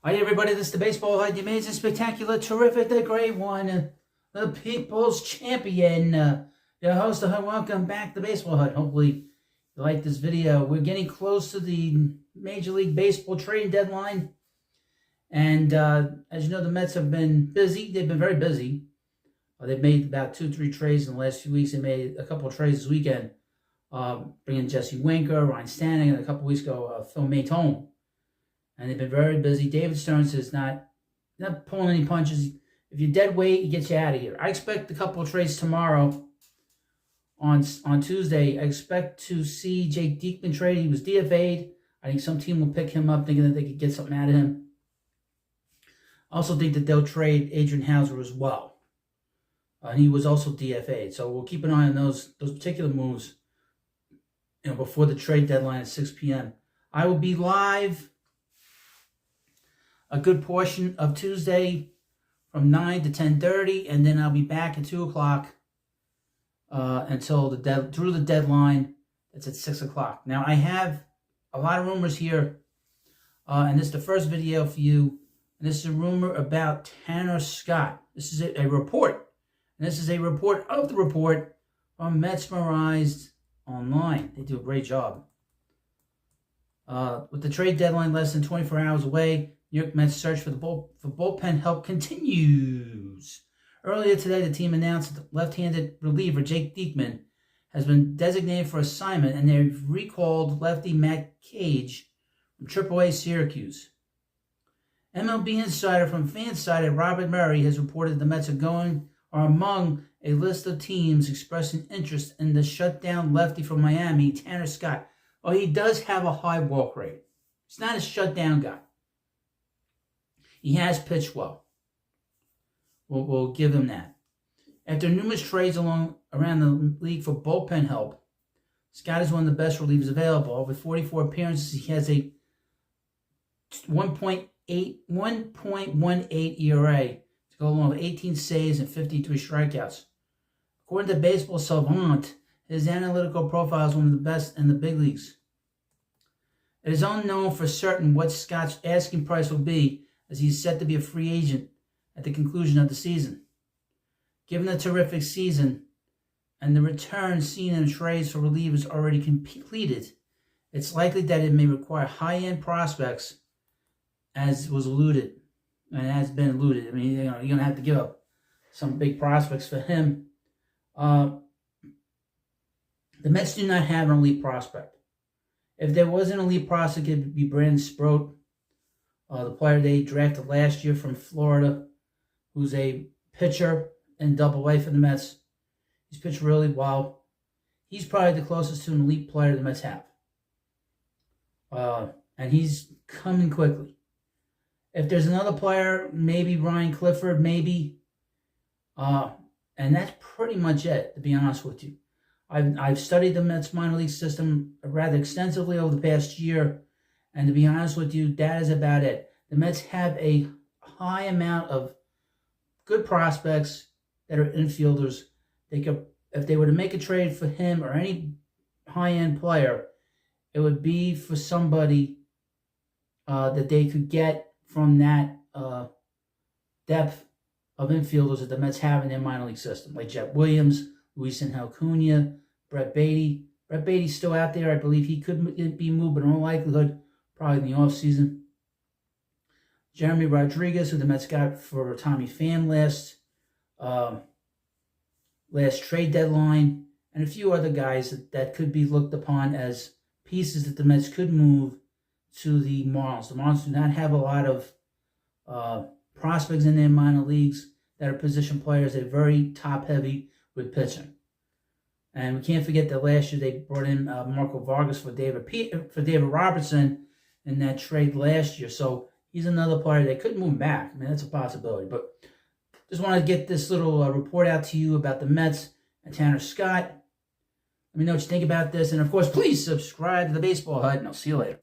Hi everybody, this is the Baseball Hut, the amazing, spectacular, terrific, the great one, the people's champion, your host, the Hut. Welcome back to the Baseball Hut. Hopefully you like this video. We're getting close to the Major League Baseball trading deadline. And as you know, the Mets have been busy. They've been very busy. They've made about 2-3 trades in the last few weeks. They made a couple of trades this weekend, bringing Jesse Winker, Marlins Tanner, and a couple of weeks ago, Phil Maton. And they've been very busy. David Stearns is not pulling any punches. If you're dead weight, he gets you out of here. I expect a couple of trades tomorrow on Tuesday. I expect to see Jake Diekman traded. He was DFA'd. I think some team will pick him up thinking that they could get something out of him. I also think that they'll trade Adrian Hauser as well. He was also DFA'd. So we'll keep an eye on those particular moves before the trade deadline at 6 p.m. I will be live a good portion of Tuesday from 9 to 10:30, and then I'll be back at 2 o'clock until through the deadline. That's at 6 o'clock. Now, I have a lot of rumors here, and this is the first video for you. And this is a rumor about Tanner Scott. This is a report, and this is a report of the report from Mesmerized Online. They do a great job. With the trade deadline less than 24 hours away, New York Mets' search for bullpen help continues. Earlier today, the team announced that left-handed reliever Jake Diekman has been designated for assignment, and they've recalled lefty Matt Cage from AAA Syracuse. MLB insider from Fansided Robert Murray has reported the Mets are among a list of teams expressing interest in the shutdown lefty from Miami, Tanner Scott. Well, he does have a high walk rate. He's not a shutdown guy. He has pitched well. We'll give him that. After numerous trades around the league for bullpen help, Scott is one of the best relievers available. Over 44 appearances, he has a 1.18 ERA to go along with 18 saves and 53 strikeouts. According to Baseball Savant, his analytical profile is one of the best in the big leagues. It is unknown for certain what Scott's asking price will be, as he's set to be a free agent at the conclusion of the season. Given the terrific season and the return seen in trades for relievers already completed, it's likely that it may require high-end prospects, as was alluded, and has been alluded. I mean, you're going to have to give up some big prospects for him. The Mets do not have an elite prospect. If there was an elite prospect, it would be Brandon Sproat, the player they drafted last year from Florida, who's a pitcher in Double-A for the Mets. He's pitched really well. He's probably the closest to an elite player the Mets have. And he's coming quickly. If there's another player, maybe Ryan Clifford, maybe. And that's pretty much it, to be honest with you. I've studied the Mets minor league system rather extensively over the past year. And to be honest with you, that is about it. The Mets have a high amount of good prospects that are infielders. If they were to make a trade for him or any high-end player, it would be for somebody that they could get from that depth of infielders that the Mets have in their minor league system, like Jet Williams, Luis Angel Acuna, Brett Beatty. Brett Beatty's still out there. I believe he could be moved, but in all likelihood, probably in the offseason. Jeremy Rodriguez, who the Mets got for Tommy Pham last trade deadline, and a few other guys that could be looked upon as pieces that the Mets could move to the Marlins. The Marlins do not have a lot of prospects in their minor leagues that are position players. They're very top-heavy with pitching. And we can't forget that last year they brought in Marco Vargas for David Robertson in that trade last year. So he's another player that could move back. I mean, that's a possibility. But just want to get this little report out to you about the Mets and Tanner Scott. Let me know what you think about this. And, of course, please subscribe to the Baseball Hut, and I'll see you later.